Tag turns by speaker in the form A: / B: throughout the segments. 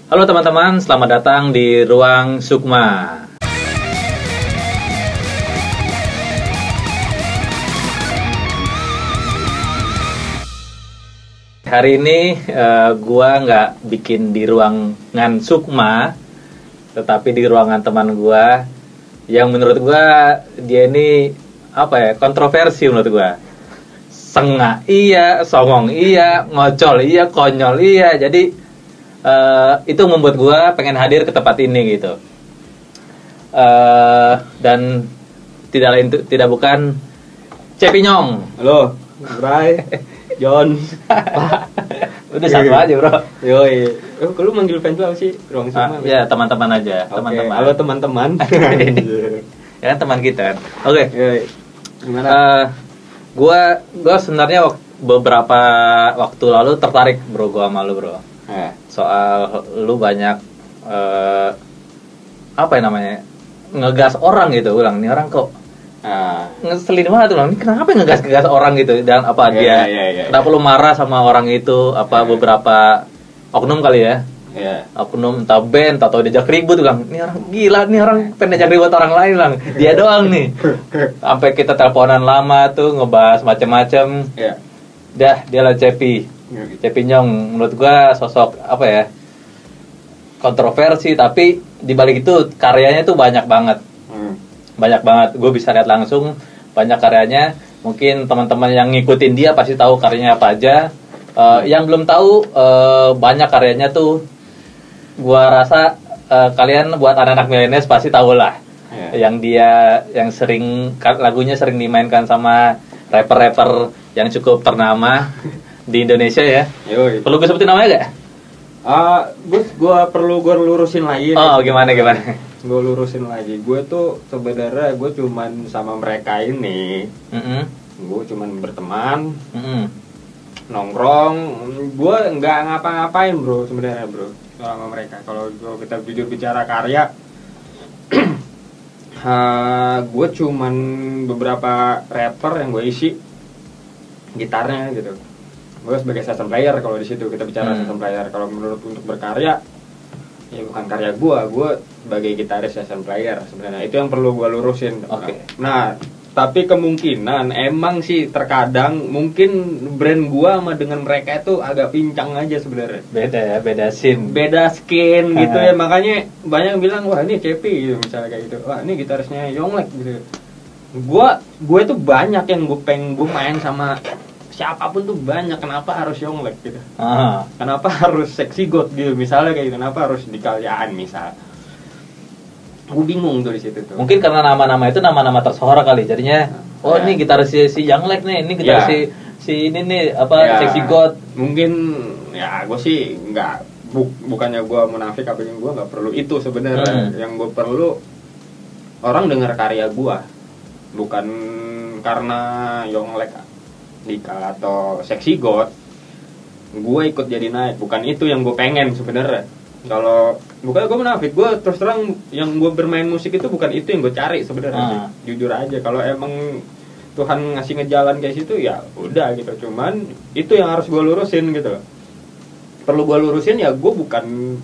A: Halo teman-teman, selamat datang di Ruang Sukma. Hari ini gua nggak bikin di ruangan Sukma, tetapi di ruangan teman gua yang menurut gua dia ini kontroversi menurut gua. Sengak iya, songong iya, ngocol iya, konyol iya. Jadi itu membuat gue pengen hadir ke tempat ini gitu. Dan tidak bukan Cepinyong.
B: Halo, Bray, John.
A: Udah satu aja bro.
B: Yoi. Lu manggil fans lu apa sih? Ruang Sukma.
A: Ya teman-teman aja.
B: Oke.
A: Teman-teman.
B: Halo teman-teman.
A: Ya kan teman kita kan. Oke.
B: Yoi. Gimana?
A: Gue sebenarnya beberapa waktu lalu tertarik bro gue sama lu bro. Soal lu banyak ngegas orang gitu, ulang nih orang kok ngeselin banget tuh, ini kenapa ngegas orang gitu, dan kenapa lu marah sama orang itu, beberapa oknum kali ya, oknum entah band atau diajak ribut, ulang ini orang gila, nih orang pengen diajak ribut orang lain, ulang dia doang nih, sampai kita teleponan lama tuh ngebahas macem-macem, dah dia lah Cepinyong menurut gua sosok kontroversi, tapi dibalik itu karyanya tuh banyak banget. Gue bisa lihat langsung banyak karyanya. Mungkin teman-teman yang ngikutin dia pasti tahu karyanya apa aja. Yang belum tahu banyak karyanya tuh gua rasa kalian buat anak-anak milenial pasti tahu lah. Yang sering lagunya sering dimainkan sama rapper-rapper yang cukup ternama di Indonesia ya.
B: Yoi.
A: Perlu gue sebutin namanya gak?
B: Gue lurusin lagi.
A: Oh, gimana?
B: Gue lurusin lagi. Gue tuh sebenarnya gue cuman sama mereka ini. Gue cuman berteman, nongkrong. Gue nggak ngapa-ngapain bro sebenarnya bro sama mereka. Kalau kita jujur bicara karya, gue cuman beberapa rapper yang gue isi gitarnya gitu. Gue sebagai session player kalau di situ kita bicara session player. Kalau menurut untuk berkarya, ya bukan karya gue sebagai gitaris session player sebenarnya. Itu yang perlu gue lurusin.
A: Oke.
B: Nah, tapi kemungkinan emang sih terkadang mungkin brand gue sama dengan mereka itu agak pincang aja sebenarnya.
A: Beda scene.
B: Beda skin gitu ya. Makanya banyak yang bilang wah ini Cepi gitu misalnya kayak gitu. Wah ini gitarisnya Yonglek gitu. Gue tuh banyak yang gue main sama siapapun tuh banyak, kenapa harus Yonglek gitu? Kenapa harus Sexy God gitu misalnya kayak gitu? Kenapa harus di Kalyaan misal? Gue bingung tuh di situ tuh.
A: Mungkin karena nama-nama itu nama-nama tersohor kali, jadinya ini gitaris si Yonglek nih, ini gitaris si ini nih Sexy God.
B: Mungkin ya gue sih bukannya gue munafik, apa yang gue nggak perlu itu sebenarnya. Yang gue perlu orang dengar karya gue, bukan karena Yonglek Dika atau Sexy God gue ikut jadi naik, bukan itu yang gue pengen sebenarnya. Kalau bukan gue menafik, gue terus terang yang gue bermain musik itu bukan itu yang gue cari sebenarnya. Jujur aja, kalau emang Tuhan ngasih ngejalan kayak situ ya udah gitu. Cuman itu yang harus gue lurusin gitu. Perlu gue lurusin ya, gue bukan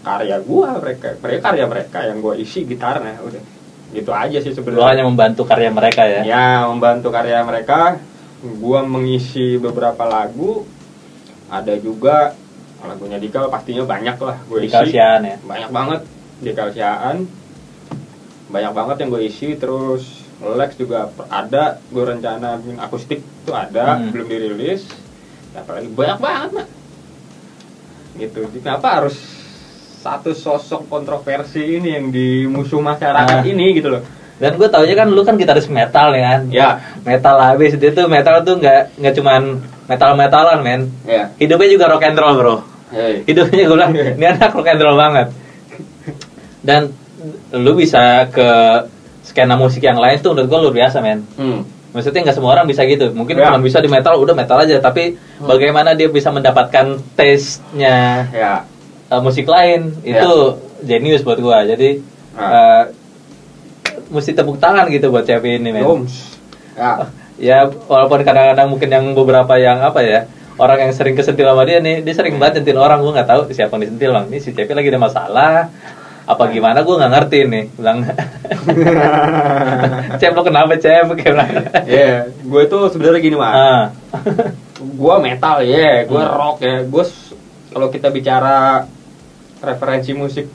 B: karya gue, mereka karya mereka yang gue isi gitarnya, udah gitu aja sih sebenarnya.
A: Lo hanya membantu karya mereka ya?
B: Ya, membantu karya mereka. Gua mengisi beberapa lagu, ada juga lagunya Dika pastinya banyak lah gue isi.
A: Dikalsiaan ya?
B: Banyak banget Dikalsiaan, banyak banget yang gue isi. Terus Lex juga ada, gue rencana akustik itu ada, belum dirilis. Apalagi banyak banget mah. Gitu. Kenapa harus satu sosok kontroversi ini yang di musuh masyarakat ini gitu loh?
A: Dan gue taunya kan lu kan gitaris metal ya kan?
B: Ya.
A: Metal habis, dia tuh metal tuh nggak cuman metal-metalan men.
B: Ya.
A: Hidupnya juga rock and roll bro. Hidupnya gue bilang, ini anak rock and roll banget. Dan lu bisa ke skena musik yang lain tuh menurut gue luar biasa men. Maksudnya nggak semua orang bisa gitu. Mungkin cuma bisa di metal, udah metal aja. Tapi bagaimana dia bisa mendapatkan taste-nya musik lain, itu jenius buat gue. Jadi mesti tepuk tangan gitu buat Cepi ini men. Ya walaupun kadang-kadang mungkin yang beberapa yang orang yang sering kesentil sama dia nih, dia sering banget nyentil orang, gue nggak tahu siapa yang disentil bang. Ini si Cepi lagi ada masalah, apa gimana gue nggak ngerti nih, bilang. Cep lo kenapa Cep?
B: Iya, gue tuh sebenarnya gini mah. Gue metal ya, gue rock ya, gue kalau kita bicara referensi musik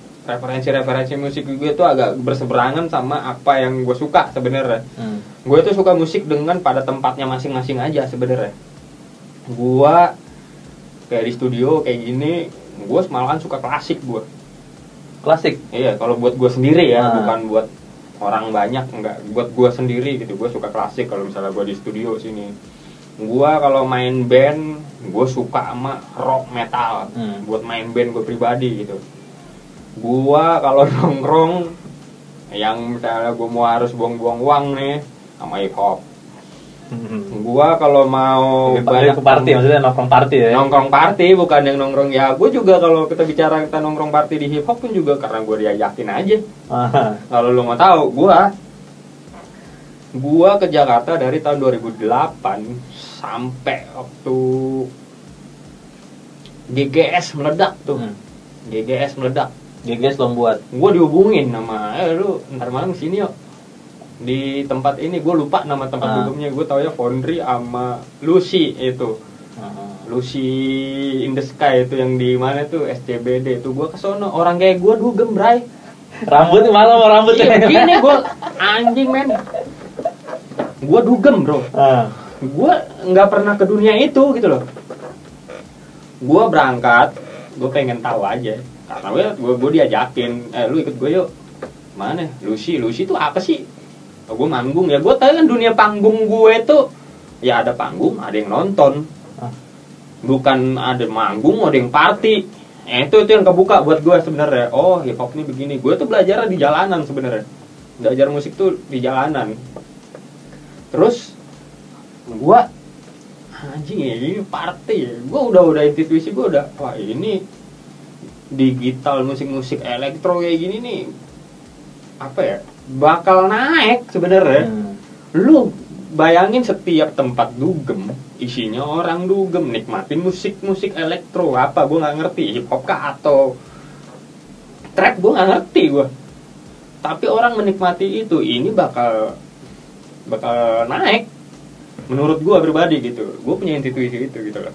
B: gue tuh agak berseberangan sama apa yang gue suka sebenarnya. Gue tuh suka musik dengan pada tempatnya masing-masing aja sebenarnya. Gue kayak di studio kayak gini, gue malahan suka klasik gue.
A: Klasik?
B: Iya, kalau buat gue sendiri ya, bukan buat orang banyak, enggak. Buat gue sendiri gitu, gue suka klasik kalau misalnya gue di studio sini. Gue kalau main band, gue suka sama rock metal. Buat main band gue pribadi gitu. Gua kalau nongkrong yang misalnya gua mau harus buang-buang uang nih sama hip hop. Gua kalau mau
A: banyak party, maksudnya nongkrong party ya.
B: Nongkrong party bukan yang nongkrong ya. Gua juga kalau kita bicara kita nongkrong party di hip hop pun juga karena gua diajakin aja. Kalau lu mau tahu, gua ke Jakarta dari tahun 2008 sampai waktu GGS meledak tuh. GGS meledak.
A: GGS belum buat.
B: Gue dihubungin sama, lu ntar malam sini yuk di tempat ini. Gue lupa nama tempat duduknya. Gue tau ya Foundry sama Lucy itu. Lucy in the Sky itu yang di mana tuh SCBD itu. Gue kesono, orang kayak gue dugem bray.
A: Rambut malah mau rambut.
B: Iya begini gue anjing men. Gue dugem bro. Gue nggak pernah ke dunia itu gitu loh. Gue berangkat, gue pengen tahu aja. Karena gue diajakin, lu ikut gue yuk. Mana? Lucy itu apa sih? Gue manggung ya, gue tahu kan dunia panggung gue tuh ya ada panggung, ada yang nonton. Bukan ada manggung, ada yang party. Itu yang kebuka buat gue sebenarnya. Oh, hip hop ini begini. Gue tuh belajar di jalanan sebenarnya. Belajar musik tuh di jalanan. Terus gue anjing ya, ini party ya. Gue udah intuisi gue udah, wah ini digital musik elektro kayak gini nih apa ya bakal naik sebenarnya. Lu bayangin setiap tempat dugem isinya orang dugem nikmatin musik elektro apa gue nggak ngerti, hip hop kah atau trap gue nggak ngerti gue, tapi orang menikmati itu, ini bakal naik menurut gue pribadi gitu. Gue punya intuisi itu gitu loh.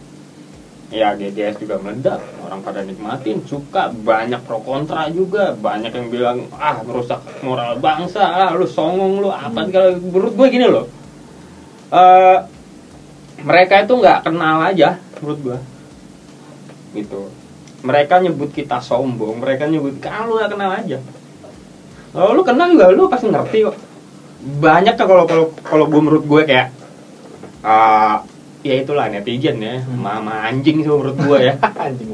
B: Ya GGS juga meledak, orang pada nikmatin, suka, banyak pro kontra juga, banyak yang bilang merusak moral bangsa, lu songong lu apa. Kalau menurut gue gini loh, mereka itu nggak kenal aja menurut gue gitu. Mereka nyebut kita sombong, mereka nyebut kalau lu nggak kenal aja. Kalau lu kenal juga lu pasti ngerti kok. Banyak tuh kalau gue menurut gue kayak ya itulah netizen ya, mama anjing sih menurut gue ya.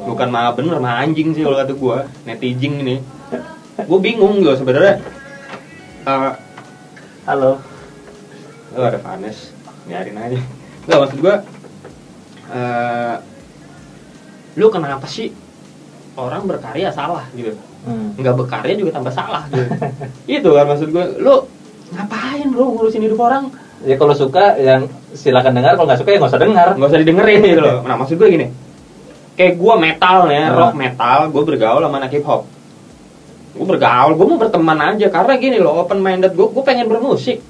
B: Bukan mama bener, mama anjing sih kalau kata gue. Netizen ini, gue bingung gue sebenarnya.
A: Halo,
B: ada Vanes, biarin aja. Nggak, maksud gue, lu kenapa sih orang berkarya salah gitu? Nggak berkarya juga tambah salah gitu. Itu kan maksud gue, lu ngapain bro ngurusin hidup orang?
A: Ya kalau suka yang silakan dengar, kalau nggak suka ya nggak usah dengar.
B: Nggak usah didengerin gitu loh. Nah maksud gue gini, kayak gue metal ya, rock metal, gue bergaul sama anak hip hop. Gue bergaul, gue mau berteman aja karena gini loh, open minded gue pengen bermusik,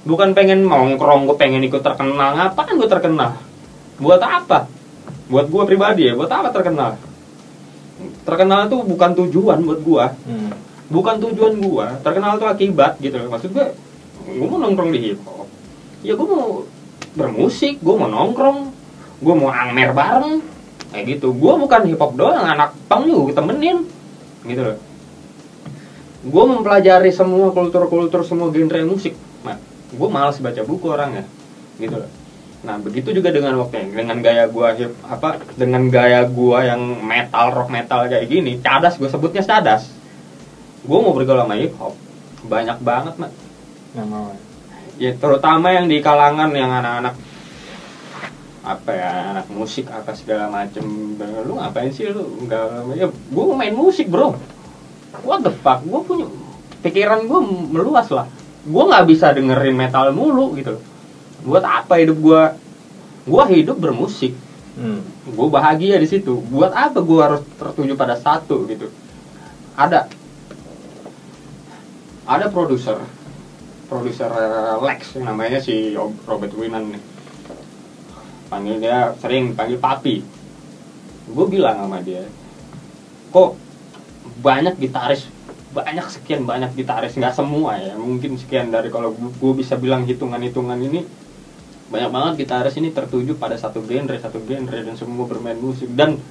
B: bukan pengen nongkrong, gue pengen ikut terkenal. Ngapain gue terkenal? Buat apa? Buat gue pribadi ya, buat apa terkenal? Terkenal itu bukan tujuan buat gue, bukan tujuan gue. Terkenal itu akibat gitu loh. Maksud gue mau nongkrong di hip hop, ya gue mau bermusik, gue mau nongkrong, gue mau amer bareng, kayak gitu. Gue bukan hip hop doang, anak punk juga temenin, gitu loh. Gue mempelajari semua kultur, semua genre musik. Nah, gue malas baca buku orangnya, gitu loh. Nah, begitu juga dengan waktunya, dengan gaya gue dengan gaya gue yang metal, rock metal kayak gini, cadas, gue sebutnya cadas. Gue mau bergaul sama hip hop, banyak banget, Mak. Ya terutama yang di kalangan yang anak-anak anak musik apa segala macem. Lu ngapain sih lu? Enggak, ya gue main musik bro. What the fuck? Gue punya pikiran gue meluas lah. Gue nggak bisa dengerin metal mulu gitu. Buat apa hidup gue? Gue hidup bermusik. Gue bahagia di situ. Buat apa gue harus tertuju pada satu gitu? Ada produser Lex yang namanya si Robert Winan nih. Sering panggil papi. Gue bilang sama dia, kok sekian banyak gitaris, nggak semua ya, mungkin sekian dari, kalau gue bisa bilang hitungan ini, banyak banget gitaris ini tertuju pada satu genre dan semua bermain musik dan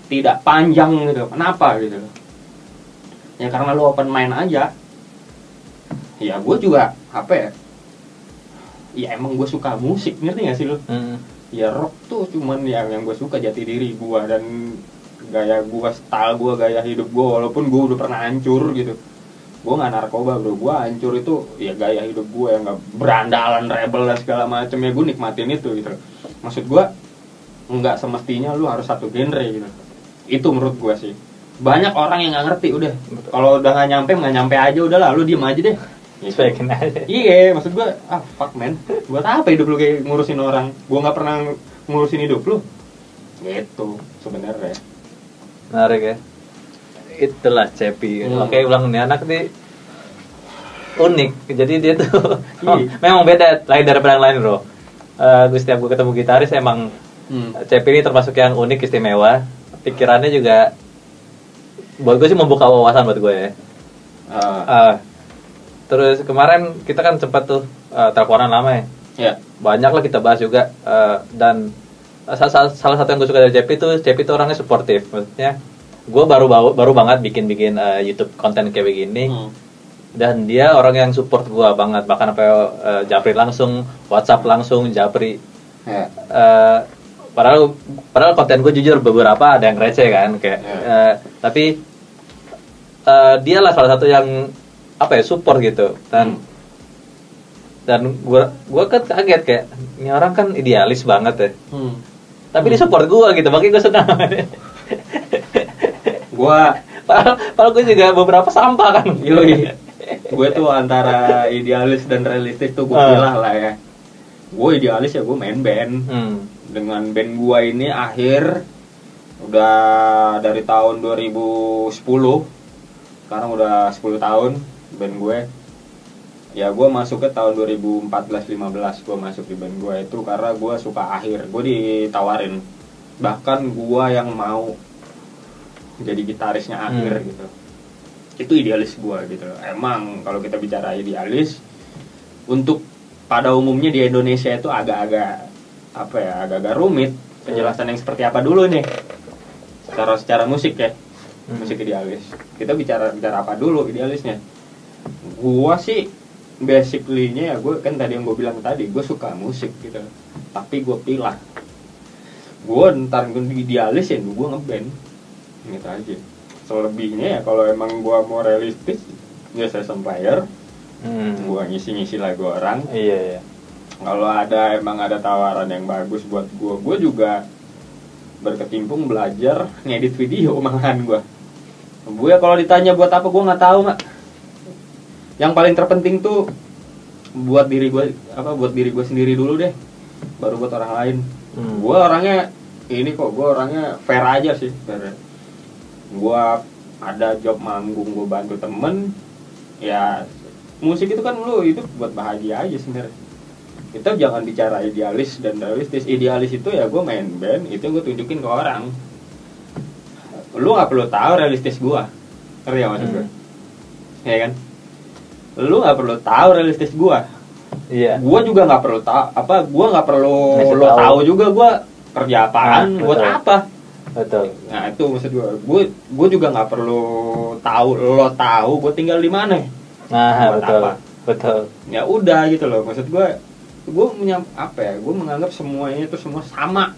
B: tidak panjang gitu. Kenapa gitu? Ya karena lu open mind aja. Ya gue juga apa ya? Ya emang gue suka musik, ngerti gak sih lu? Ya rock tuh cuman yang gue suka jati diri gue dan gaya gue, style gue, gaya hidup gue, walaupun gue udah pernah hancur gitu. Gue nggak narkoba bro, gue hancur itu ya gaya hidup gue yang nggak berandalan, rebel dan segala macam, ya gue nikmatin itu gitu. Maksud gue nggak semestinya lu harus satu genre gitu. Itu menurut gue sih. Banyak orang yang nggak ngerti, udah kalau udah nggak nyampe aja, udah lah lu diem aja deh. Gitu. Iya, maksud gue fuck man, buat apa hidup lu kayak ngurusin orang? Gue nggak pernah ngurusin hidup lu. Gitu sebenarnya.
A: Menarik ya. Itulah Cepi. Oke, ulang nih anak nih unik. Jadi dia tuh memang beda, lain daripada yang lain bro. Setiap gue ketemu gitaris emang Cepi ini termasuk yang unik, istimewa. Pikirannya juga buat gue sih membuka wawasan buat gue ya. Terus kemarin kita kan sempat tuh teleponan lama ya.
B: Yeah.
A: Banyak lah kita bahas juga, dan salah satu yang gue suka dari Cepi tuh orangnya suportif. Maksudnya gue baru banget bikin YouTube konten kayak begini, dan dia orang yang support gue banget, bahkan sampai japri langsung, WhatsApp langsung japri.
B: Yeah.
A: Padahal konten gue jujur beberapa ada yang receh kan kayak, tapi dia lah salah satu yang support gitu, dan gue kan kaget kayak ini orang kan idealis banget ya, tapi dia support gue gitu, makanya gue senang. Padahal gue juga beberapa sampah kan.
B: Gue tuh antara idealis dan realistis tuh gue pilih lah ya. Gue idealis ya, gue main band. Dengan band gue ini udah dari tahun 2010, sekarang udah 10 tahun band gue. Ya gue masuk ke tahun 2014-15 gue masuk di band gue itu karena gue suka gue ditawarin, bahkan gue yang mau jadi gitarisnya gitu. Itu idealis gue gitu. Emang kalau kita bicara idealis, untuk pada umumnya di Indonesia itu agak-agak rumit penjelasan yang seperti apa dulu nih secara musik ya. Musik idealis, kita bicara apa dulu idealisnya? Gua sih basically-nya ya, gue kan tadi yang gue bilang tadi, gue suka musik gitu, tapi gue pilih gue ntar gue idealisin, gue ngeband gitu aja. Selebihnya ya kalau emang gue mau realistis ya saya player, gue ngisi lagu orang.
A: Iya.
B: Kalau emang ada tawaran yang bagus buat gue juga berkecimpung belajar ngedit video malahan gue. Gue kalau ditanya buat apa, gue nggak tahu mak. Yang paling terpenting tuh buat diri gue sendiri dulu deh, baru buat orang lain. Gue orangnya fair aja sih. Gue ada job manggung, gue bantu temen. Ya musik itu kan lu hidup buat bahagia aja sebenarnya. Kita jangan bicara idealis dan realistis. Idealis itu ya gue main band, itu gue tunjukin ke orang. Lu nggak perlu tahu realistis gue, ngerti ya maksud gue? Ya kan? Lu nggak perlu tahu realistis gue.
A: Iya.
B: Gue juga nggak perlu gue nggak perlu lo tahu juga gue kerja apaan, buat apa.
A: Betul.
B: Nah itu maksud gue juga nggak perlu lo tahu gue tinggal di mana.
A: Nah betul.
B: Apa.
A: Betul.
B: Ya udah gitu loh, maksud gue menganggap semuanya itu semua sama,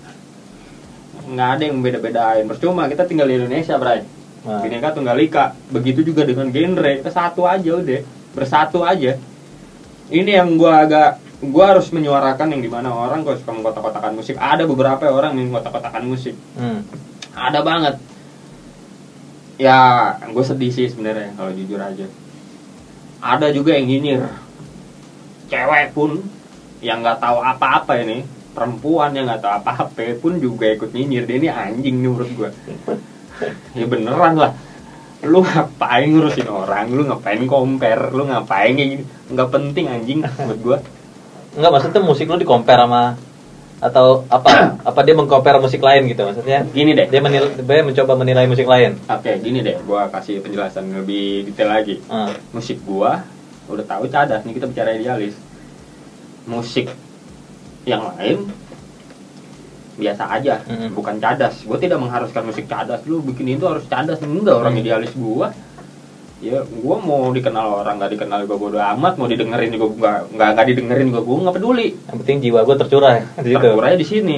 B: nggak ada yang beda-bedain. Percuma kita tinggal di Indonesia, Bray. Bineka Tunggal Ika. Begitu juga dengan genre, kita satu aja udah, bersatu aja. Ini yang gue harus menyuarakan, yang dimana orang kalau suka mengkotak-kotakan musik. Ada beberapa orang yang mengkotak-kotakan musik, ada banget. Ya gue sedih sih sebenarnya kalau jujur aja. Ada juga yang nyinyir, cewek pun yang nggak tahu apa-apa ini, perempuan yang nggak tahu apa-apa pun juga ikut nyinyir. Dia ini anjing nih menurut gue. Ya beneran lah. Lu ngapain ngurusin orang, lu ngapain compare, lu ngapain kayak gini, nggak penting anjing buat gue.
A: Enggak, maksudnya musik lu di compare sama atau apa dia mengcompare musik lain gitu maksudnya?
B: Gini deh,
A: dia mencoba menilai musik lain.
B: Oke, gini deh, gua kasih penjelasan lebih detail lagi. Musik gua udah tahu cadas, nih kita bicara idealis. Musik yang lain biasa aja, bukan cadas. Gua tidak mengharuskan musik cadas, lu bikin itu harus cadas. Enggak, orang idealis gua. Ya, gua mau dikenal orang, nggak dikenal gua bodo amat, mau didengerin juga nggak didengerin gua nggak peduli.
A: Yang penting jiwa gua tercurah di situ.
B: Tercurahnya di sini.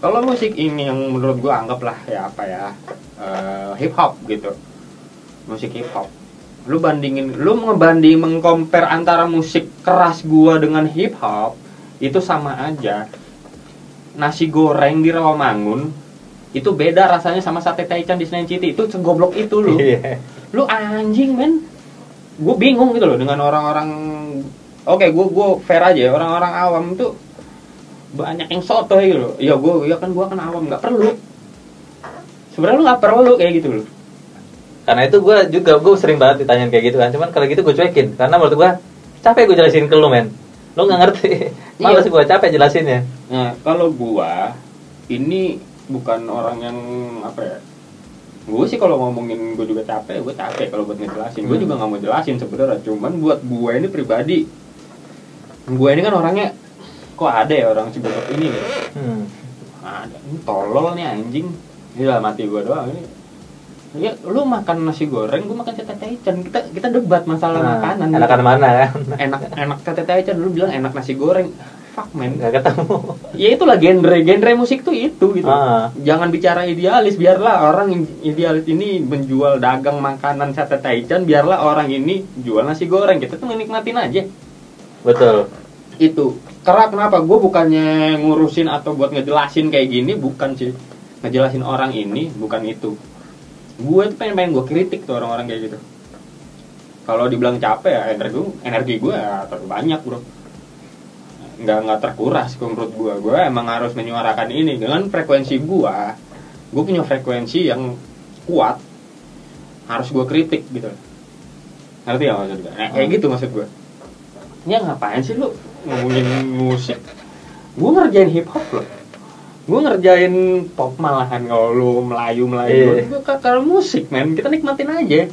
B: Kalau musik ini yang menurut gua anggaplah ya apa ya, hip hop gitu, musik hip hop. Lu ngebanding mengcompare antara musik keras gua dengan hip hop itu sama aja. Nasi goreng di Rawamangun itu beda rasanya sama sate Taichan di Senen City. Itu segoblok itu lu. Lu anjing men. Gue bingung gitu loh dengan orang-orang. Oke, gue fair aja. Orang-orang awam tuh banyak yang sotoy gitu loh. Ya gue kan awam, nggak perlu. Sebenarnya lu nggak perlu kayak gitu loh.
A: Karena itu gue sering banget ditanyain kayak gitu kan. Cuman kalau gitu gue cuekin. Karena menurut gue capek gue jelasin ke lu men. Lu nggak ngerti. Malas gue capek jelasinnya.
B: Nah kalau gue ini bukan orang yang apa ya. Gue sih kalau ngomongin gue juga capek kalau buat ngejelasin. Gue juga nggak mau jelasin sebenarnya. Cuman buat gue ini pribadi, gue ini kan orangnya kok ada ya orang segoblok ini ya. Ada, ini tolol nih anjing. Ini lah mati gue doang ini. Ya lu makan nasi goreng, gue makan sate Taichan. Kita debat masalah makanan.
A: Enakan mana kan?
B: Enak sate Taichan, lu bilang enak nasi goreng. Fuck man,
A: nggak ketemu.
B: Ya itulah genre musik tuh itu gitu. Jangan bicara idealis, biarlah orang idealis ini menjual dagang makanan sate Taichan, biarlah orang ini jual nasi goreng. Kita tuh menikmatin aja.
A: Betul.
B: Itu. Kenapa? Gue bukannya ngurusin atau buat ngejelasin kayak gini, bukan sih. Ngejelasin orang ini bukan itu. Gue tuh pengen gue kritik tuh orang-orang kayak gitu. Kalau dibilang capek ya energi gue ya terlalu banyak bro. Nggak terkuras menurut gue emang harus menyuarakan ini dengan frekuensi gue punya frekuensi yang kuat, harus gue kritik gitu, ngerti ya maksud gue? Kayak gitu maksud gue. Ya ngapain sih lu ngomongin musik, gue ngerjain hip hop loh, gue ngerjain pop malahan. Kalau lu Melayu kalau musik men kita nikmatin aja.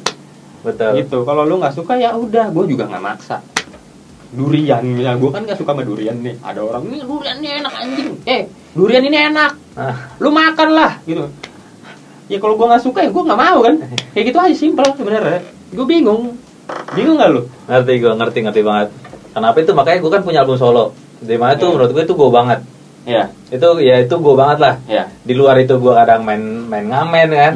A: Betul.
B: Gitu. Kalau lu nggak suka ya udah, gue juga nggak maksa. Durian ya, gue kan gak suka sama durian nih. Ada orang ini duriannya enak anjing. Durian ini enak. Lu makan lah gitu. Ya kalau gue nggak suka ya gue nggak mau kan. Kayak gitu aja simpel sebenarnya. Gue bingung nggak lu?
A: Ngerti banget. Kenapa itu? Makanya gue kan punya album solo. Di mana tuh menurut gue itu gue banget.
B: Ya.
A: Itu gue banget lah.
B: Ya.
A: Di luar itu gue kadang main ngamen kan.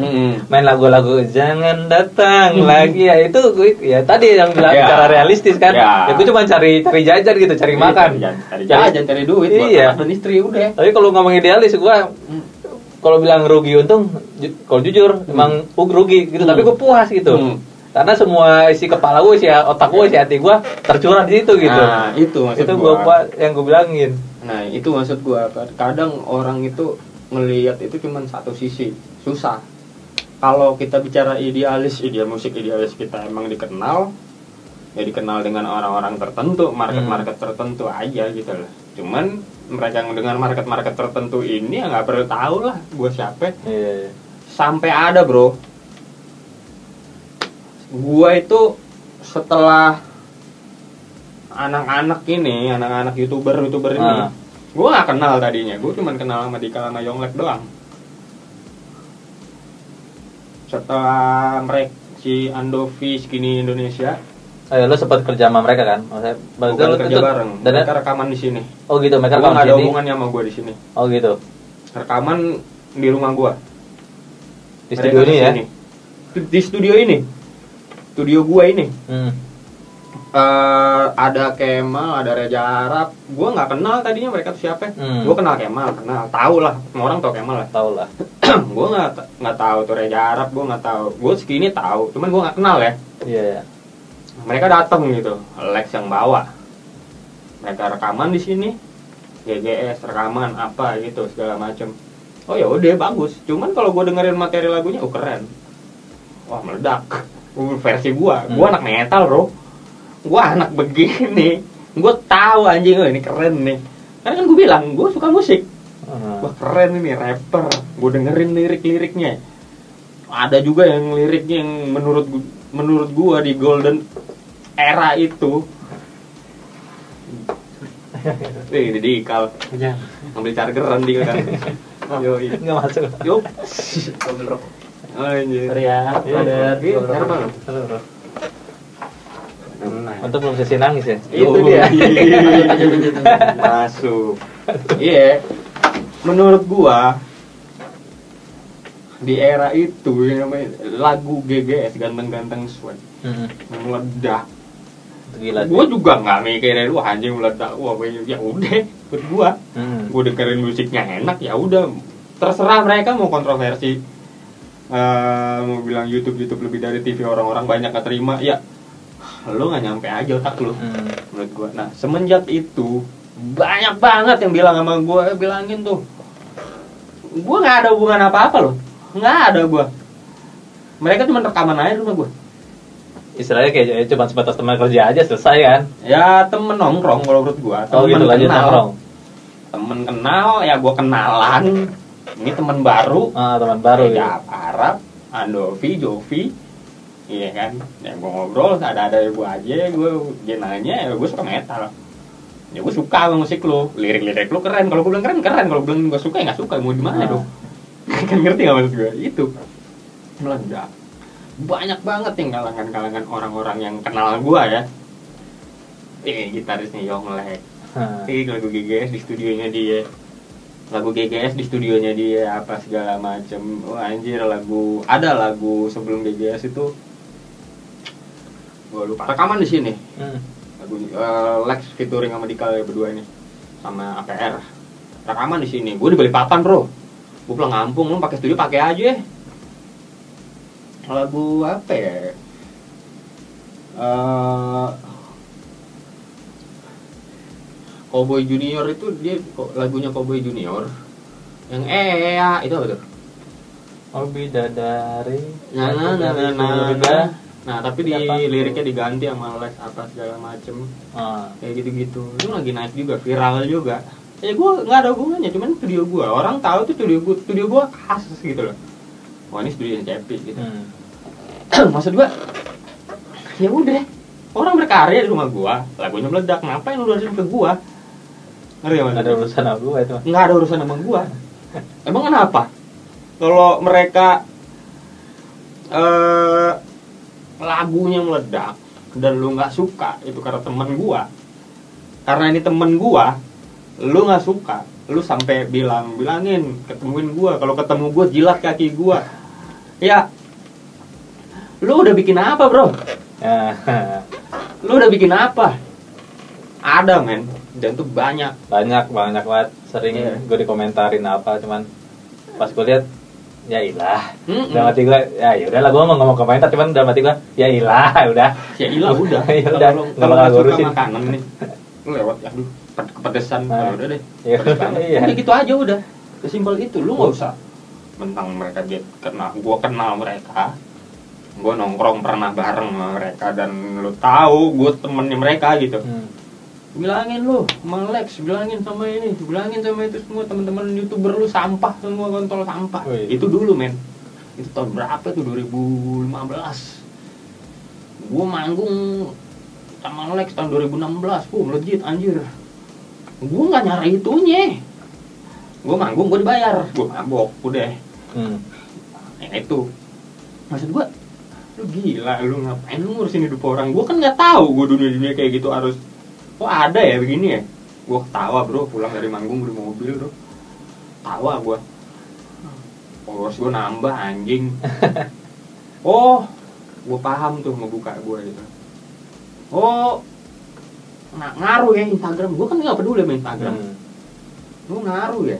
A: Main lagu-lagu jangan datang lagi ya itu gue ya tadi yang bilang cara realistis kan. Ya gue cuma cari jajan gitu, cari makan.
B: Cari jajan, cari duit buat anak dan istri udah.
A: Tapi kalau ngomong idealis gue kalau bilang rugi untung kalau jujur emang rugi gitu, tapi gue puas gitu. Karena semua isi kepala gue, isi otak gue, isi hati gue tercurah di situ gitu.
B: Nah, itu maksud
A: gue. Yang gue bilangin.
B: Nah, itu maksud gue. Kadang orang itu ngelihat itu cuma satu sisi. Susah. Kalau kita bicara idealis musik idealis kita emang dikenal. Ya dikenal dengan orang-orang tertentu, market tertentu aja gitu loh. Cuman mereka yang dengan market tertentu ini ya nggak perlu tahu lah gue siapa. Sampai ada bro. Gua itu setelah anak-anak youtuber ini, gua nggak kenal tadinya, gua cuma kenal sama Dika sama Yonglek doang. Setelah mereka si Andovi Skinny Indonesia,
A: lo sempat kerja sama mereka kan?
B: Bukan kerja bareng, mereka rekaman di sini.
A: Oh gitu, mereka
B: rekaman nggak ada hubungannya sama gua di sini.
A: Oh gitu.
B: Rekaman di rumah gua.
A: Di studio ini ya?
B: Di studio gua ini. Ada Kemal, ada Reza Arab. Gua nggak kenal tadinya mereka tuh siapa. Gua kenal Kemal, tahu lah. Semua orang tahu Kemal lah.
A: Tahu lah.
B: Gua nggak tahu tuh Reza Arab, gua nggak tahu. Gua Skinny tahu, cuman gua nggak kenal ya.
A: Iya.
B: Mereka datang gitu, Lex yang bawa. Mereka rekaman di sini. GGS, rekaman apa gitu segala macem. Oh ya udah bagus. Cuman kalau gue dengerin materi lagunya, keren. Wah meledak. Versi gue anak metal bro. Gue anak begini. Gue tahu anjing, oh ini keren nih. Karena kan gue bilang gue suka musik. Wah keren ini rapper. Gue dengerin lirik-liriknya. Ada juga yang liriknya yang menurut gue di golden era itu. Ini diikal. Ngambil chargeran dia kan. Yo,
A: Enggak masuk.
B: Yo. Oh anjir.
C: Sorry ya. Ada
A: Halo, Bro. Untuk belum sesi nangis ya?
B: Itu dia. Masuk. Iya. Menurut gua di era itu yang namanya lagu GGS Ganteng-Ganteng Sweat meledak.
A: Gila.
B: Gua juga nggak mikirin wah anjing meledak. Wah ya udah buat gua. Gua dengerin musiknya enak ya udah. Terserah mereka mau kontroversi. Mau bilang YouTube lebih dari TV, orang-orang banyak gak terima ya. Lu nggak nyampe aja otak lu. Menurut gua. Nah, semenjak itu banyak banget yang bilang sama gua, bilangin tuh. Gua nggak ada hubungan apa-apa loh. Nggak ada gua. Mereka cuma rekaman aja rumah gua.
A: Istilahnya kayak cuma sebatas teman kerja aja selesai kan?
B: Ya temen nongkrong kalau menurut gua.
A: Oh gitu, lanjut nongkrong.
B: Temen kenal ya gua kenalan. Ini teman baru.
A: Teman baru
B: ya. Arab, Andovi, Jovi. Iya kan? Ya gua ngobrol ada gua aja, dia nanya, ya gua suka metal. Ya gua suka sama musik lu. Lirik-lirik lu keren. Kalau gua bilang keren, kalau gua bilang gua suka ya enggak suka. Mau di mana dong? Kan ngerti enggak maksud gua? Itu meledak. Banyak banget yang kalangan-kalangan orang-orang yang kenal gua ya. Gitarisnya Yonglek. Lagu GGS di studionya dia. Lagu GGS di studionya dia apa segala macem. Wah anjir ada lagu sebelum GGS itu gua lupa. Rekaman di sini. Lagu Lex featuring sama Dika berdua ini sama APR. Rekaman di sini. Gua di Balikpapan, Bro. Gua pulang kampung, lu pakai studio pakai aja. Lagu apa ya? Cowboy Junior itu dia lagunya Cowboy Junior yang itu apa tuh?
A: Oh bidadari.
B: Nah tapi di liriknya diganti sama les apa segala macem. Kayak gitu-gitu. Itu lagi naik juga, viral juga. Ya gue nggak ada hubungannya, cuman studio gue orang tahu tuh studio gue khas gitu loh. Wah ini studio Cepi gitu. Maksud gue ya udah orang berkarya di rumah gue, lagunya meledak, ngapain lu urusin ke gue? Ngerti ya,
A: ada urusan sama gua itu.
B: Nggak ada urusan sama gua. Emang kenapa? Kalau mereka lagunya meledak dan lu nggak suka, itu karena temen gua. Karena ini temen gua, lu nggak suka, lu sampai bilangin, ketemuin gua. Kalau ketemu gua jilat kaki gua. Ya, lu udah bikin apa, Bro? Lu udah bikin apa? Ada men, dan tuh banyak
A: banget sering gue dikomentarin apa, cuman pas gue lihat ya ilah dalam hati gue ya udahlah, gue mau ngomong komentar, cuman dalam hati gue ya ilah udah
B: ya udah kalau nggak suka makanan nih lu lewat aduh kepedesan udah deh udah gitu aja, udah sesimpel itu. Lu nggak usah mentang mereka gue kenal mereka, gue nongkrong pernah bareng sama mereka dan lu tahu gue temennya mereka gitu. Bilangin lu, Malex, bilangin sama ini, bilangin sama itu semua teman-teman YouTuber lu sampah, semua kontol sampah. Itu dulu men. Itu tahun berapa tuh? 2015. Gua manggung sama Lex tahun 2016. Melejit anjir. Gua enggak nyari itunya. Gua manggung, gua dibayar. Gua mabok, udah. Ya itu. Maksud gua, lu gila, lu ngapain lu ngurusin hidup orang? Gua kan enggak tahu gua dunia-dunia kayak gitu harus ada ya begini ya. Gue ketawa bro, pulang dari manggung di mobil bro, tawa gue, followers gue nambah anjing. Gue paham tuh ngebuka gue gitu. Ngaruh ya Instagram. Gue kan nggak peduli sama Instagram. Lu ngaruh ya.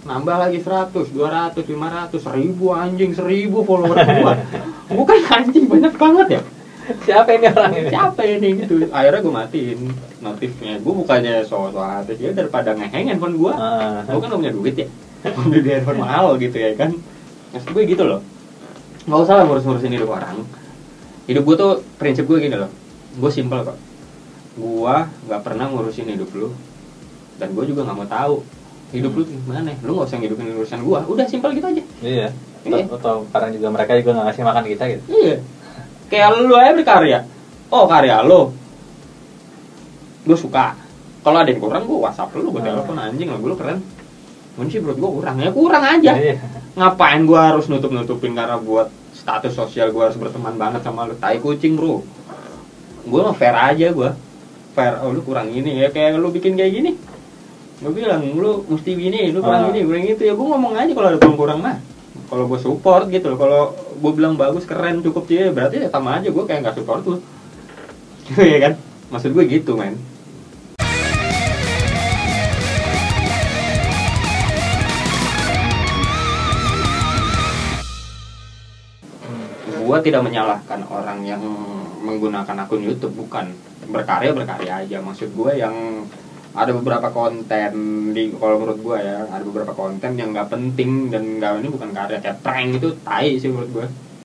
B: Nambah lagi 100, 200, 500, 1000 anjing, 1000 followers gue. Gue kan anjing banyak banget ya.
A: Siapa ini orang ini?
B: Siapa ini gitu. Akhirnya gue matiin notifnya. Gue bukannya so-so hati ya, daripada ngeheng handphone gue. Gue kan gak punya duit ya. Beli di handphone mahal gitu ya kan. Maksud gue gitu loh. Gak usah lah ngurus-ngurusin hidup orang. Hidup gue tuh prinsip gue gini loh. Gue simple kok. Gue gak pernah ngurusin hidup lu. Dan gue juga gak mau tahu hidup lu gimana. Lu gak usah ngidupin urusan gue. Udah simple gitu aja.
A: Iya. Atau kadang juga mereka juga gak ngasih makan kita gitu.
B: Iya. Kayak lu aja berkarya. Oh karya lu gue suka. Kalau ada yang kurang gue WhatsApp lu, gue telepon anjing lah, lu keren. Mungkin sih menurut gue kurang. Ya kurang aja. Ngapain gue harus nutup-nutupin karena buat status sosial gue harus berteman banget sama lu. Tai kucing bro. Gue mah fair aja gue. Fair, oh lu kurang ini ya, kayak lu bikin kayak gini. Gue bilang lu mesti gini, lu kurang ini, kurang itu ya. Gue ngomong aja kalau ada kurang mah. Kalau gue support gitu loh. Kalau gue bilang bagus, keren, cukup sih, berarti ya sama aja gue kayak nggak support lu. Iya kan? Maksud gue gitu men. Gue tidak menyalahkan orang yang menggunakan akun YouTube, bukan. Berkarya aja. Maksud gue yang ada beberapa konten di, kalau menurut gue ya, ada beberapa konten yang nggak penting dan nggak, ini bukan karya, kayak prank itu tai sih menurut gue.